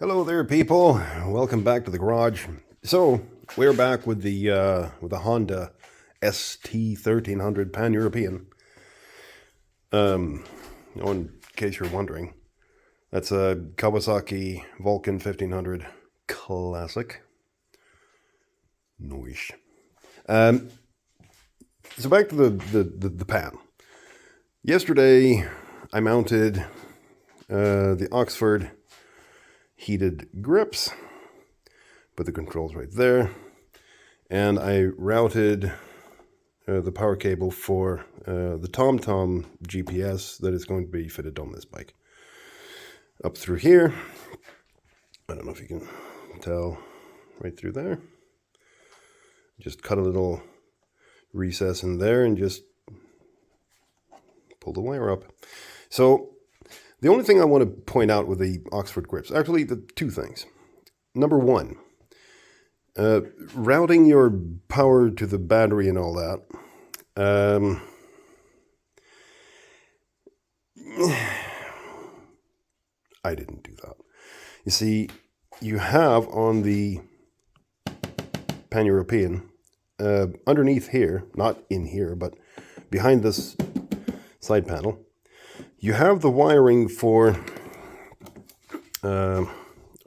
Hello there, people. Welcome back to the garage. So we're back with the Honda ST1300 Pan-European. In case you're wondering, that's a Kawasaki Vulcan 1500 Classic. Noish. So back to the pan. Yesterday, I mounted the Oxford heated grips, put the controls right there, and I routed the power cable for the TomTom GPS that is going to be fitted on this bike. Up through here, I don't know if you can tell, right through there. Just cut a little recess in there and just pull the wire up. So the only thing I want to point out with the Oxford grips, actually the two things. Number one, routing your power to the battery and all that. I didn't do that. You see, you have on the Pan-European, underneath here, not in here, but behind this side panel, you have the wiring for, oh,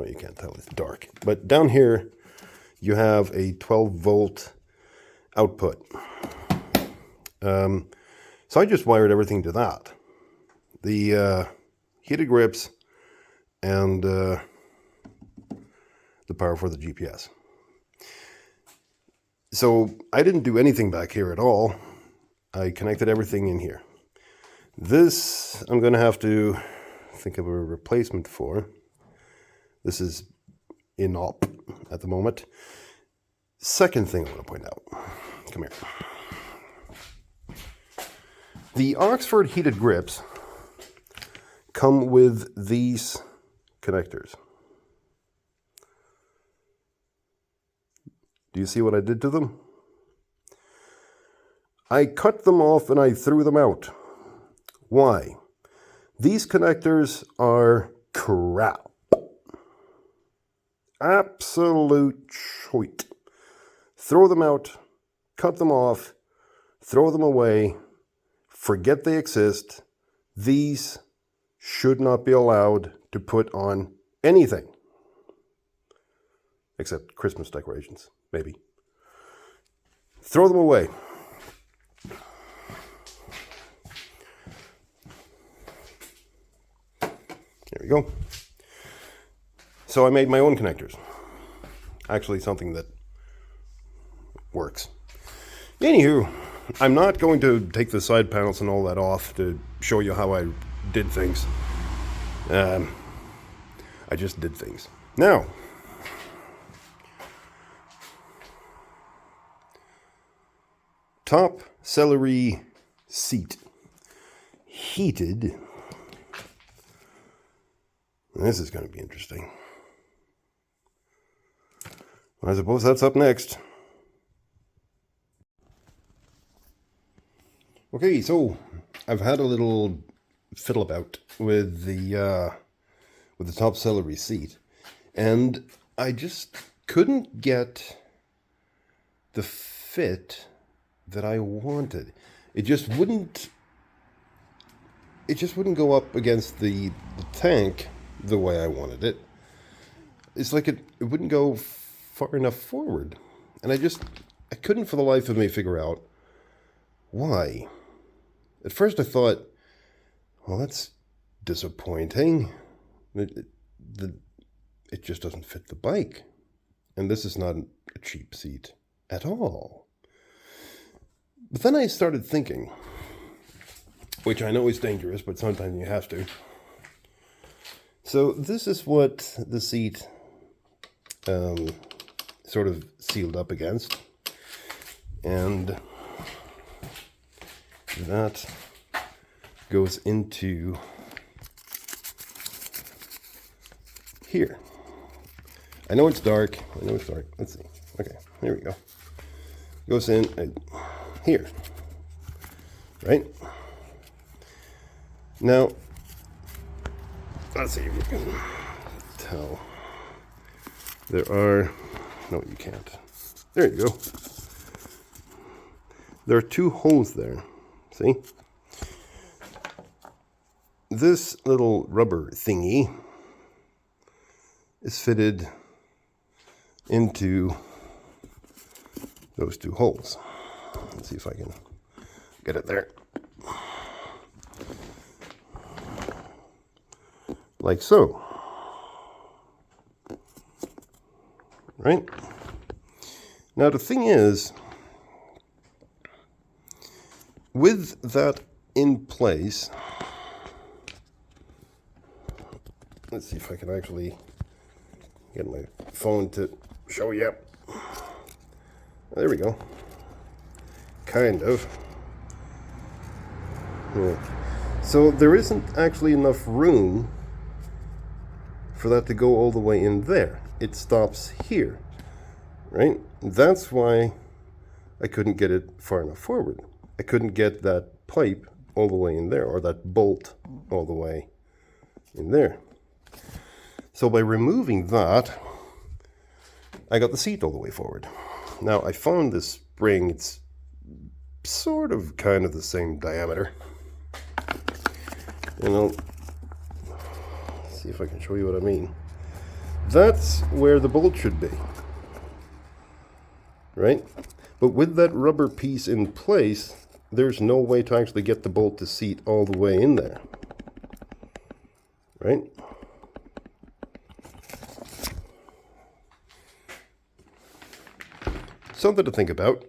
you can't tell, it's dark. But down here, you have a 12-volt output. So I just wired everything to that. The heated grips and the power for the GPS. So I didn't do anything back here at all. I connected everything in here. This, I'm going to have to think of a replacement for. This is in op at the moment. Second thing I want to point out. Come here. The Oxford heated grips come with these connectors. Do you see what I did to them? I cut them off and I threw them out. Why? These connectors are crap. Absolute shite. Throw them out, cut them off, throw them away, forget they exist. These should not be allowed to put on anything. Except Christmas decorations, maybe. Throw them away. There we go. So I made my own connectors. Actually, something that works. Anywho, I'm not going to take the side panels and all that off to show you how I did things. I just did things. Now, TopSellerie seat. Heated. This is going to be interesting. I suppose that's up next. Okay, so I've had a little fiddle about with the TopSellerie seat, and I just couldn't get the fit that I wanted. It just wouldn't go up against the tank the way I wanted it. It's like it wouldn't go far enough forward. And I couldn't for the life of me figure out why. At first I thought, well, that's disappointing. It just doesn't fit the bike. And this is not a cheap seat at all. But then I started thinking, which I know is dangerous, but sometimes you have to. So this is what the seat sort of sealed up against. And that goes into here. I know it's dark. Let's see. Okay, there we go. Goes in here. Right? Now, let's see if you can tell. there are, no, you can't. There you go. There are two holes there. See? This little rubber thingy is fitted into those two holes. Let's see if I can get it there. Like so. Right? Now the thing is, with that in place, let's see if I can actually get my phone to show you. There we go. Kind of. Yeah. So there isn't actually enough room for that to go all the way in there. It stops here, right? That's why I couldn't get it far enough forward. I couldn't get that pipe all the way in there, or that bolt all the way in there. So by removing that, I got the seat all the way forward. Now I found this spring, it's sort of kind of the same diameter. And I'll see if I can show you what I mean. That's where the bolt should be, right? But with that rubber piece in place, there's no way to actually get the bolt to seat all the way in there, right? Something to think about.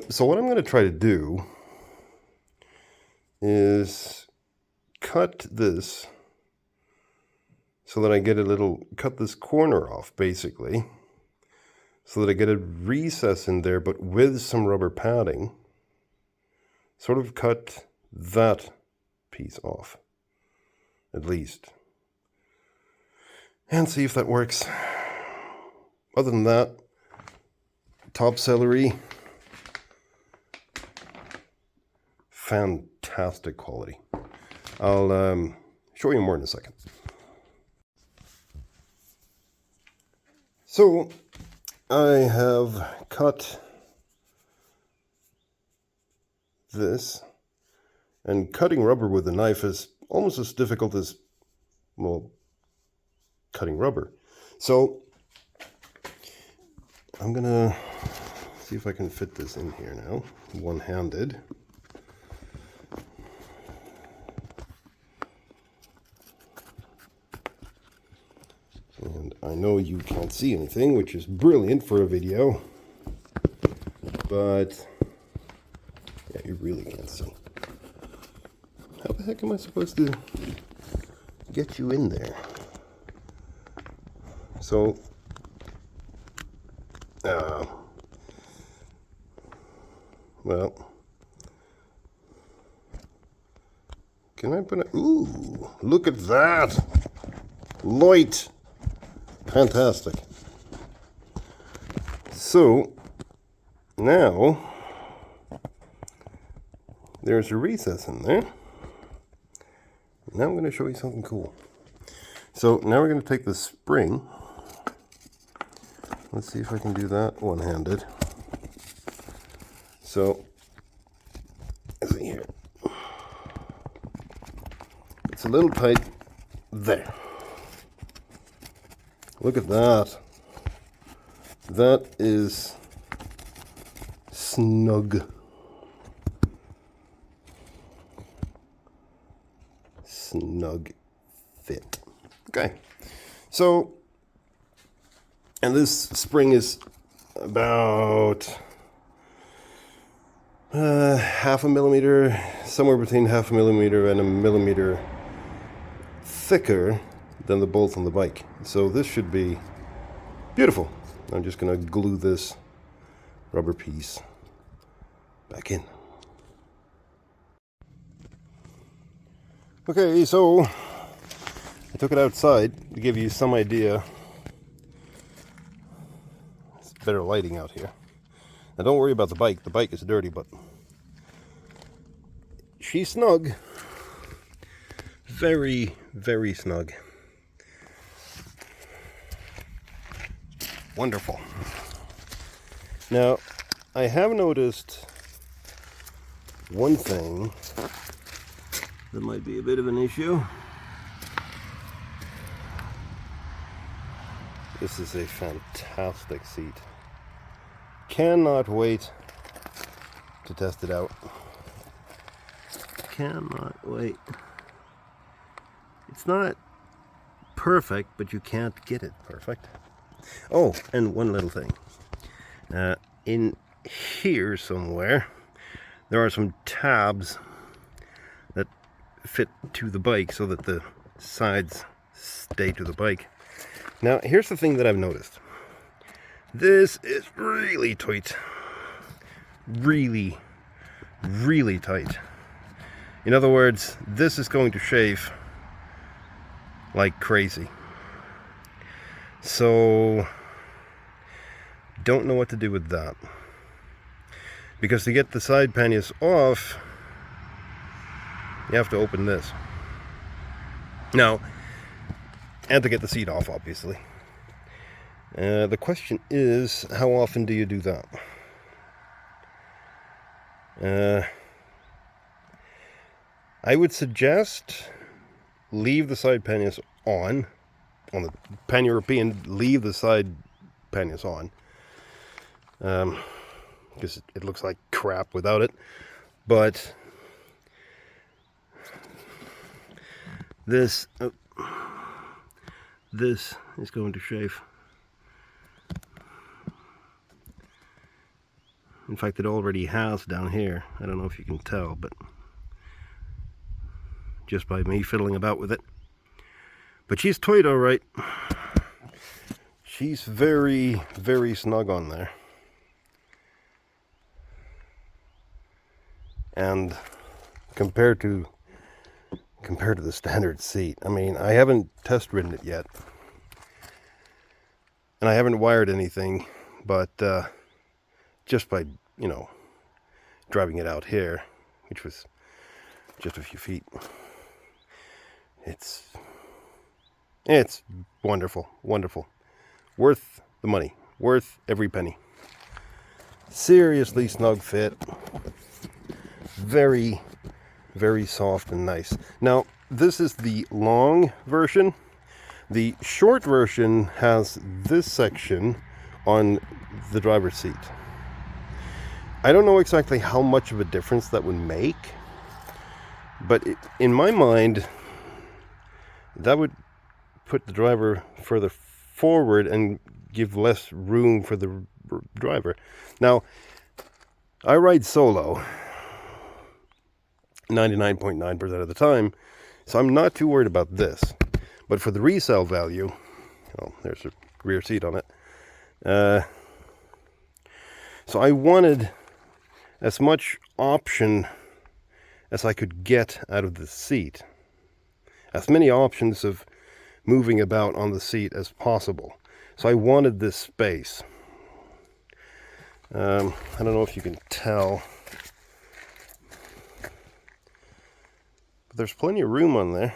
So what I'm going to try to do is cut this so that I get cut this corner off basically, so that I get a recess in there, but with some rubber padding, sort of cut that piece off, at least, and see if that works. Other than that, TopSellerie, fantastic quality. I'll show you more in a second. So I have cut this, and cutting rubber with a knife is almost as difficult as, well, cutting rubber. So I'm gonna see if I can fit this in here now, one-handed. And I know you can't see anything, which is brilliant for a video, but yeah, you really can't see. How the heck am I supposed to get you in there? So, well, can I put a, ooh, look at that, light. Fantastic. So now there's a recess in there. Now I'm going to show you something cool. So now we're going to take the spring. Let's see if I can do that one-handed. So let's see here. It's a little tight there. Look at that. That is snug. Snug fit. Okay. So, and this spring is about half a millimeter, somewhere between half a millimeter and a millimeter thicker than the bolt on the bike. So this should be beautiful. I'm just going to glue this rubber piece back in. Okay, so I took it outside to give you some idea. It's better lighting out here. Now don't worry about the bike. The bike is dirty, but she's snug. Very, very snug. Wonderful. Now, I have noticed one thing that might be a bit of an issue. This is a fantastic seat. Cannot wait to test it out. Cannot wait. It's not perfect, but you can't get it perfect. Oh, and one little thing. In here somewhere, there are some tabs that fit to the bike so that the sides stay to the bike. Now, here's the thing that I've noticed. This is really tight. Really, really tight. In other words, this is going to chafe like crazy. So, don't know what to do with that. Because to get the side panniers off, you have to open this. Now, and to get the seat off, obviously. The question is, how often do you do that? I would suggest leave the side panniers on the Pan-European, leave the side panniers on. Because it looks like crap without it. But this is going to chafe. In fact, it already has down here. I don't know if you can tell, but just by me fiddling about with it. But she's tight all right. She's very, very snug on there. And compared to the standard seat, I mean, I haven't test ridden it yet. And I haven't wired anything, but just by, driving it out here, which was just a few feet, it's wonderful, wonderful. Worth the money, worth every penny. Seriously snug fit. Very, very soft and nice. Now, this is the long version. The short version has this section on the driver's seat. I don't know exactly how much of a difference that would make, but in my mind, that would put the driver further forward and give less room for the driver. Now, I ride solo 99.9% of the time, so I'm not too worried about this. But for the resale value, there's a rear seat on it. So I wanted as much option as I could get out of the seat. As many options of moving about on the seat as possible. So I wanted this space. I don't know if you can tell, but there's plenty of room on there.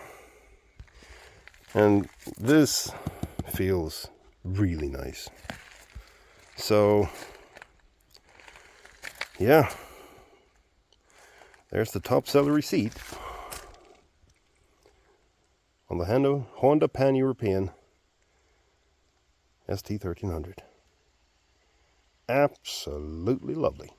And this feels really nice. So, yeah. There's the TopSellerie seat on the Honda Pan-European ST1300. Absolutely lovely.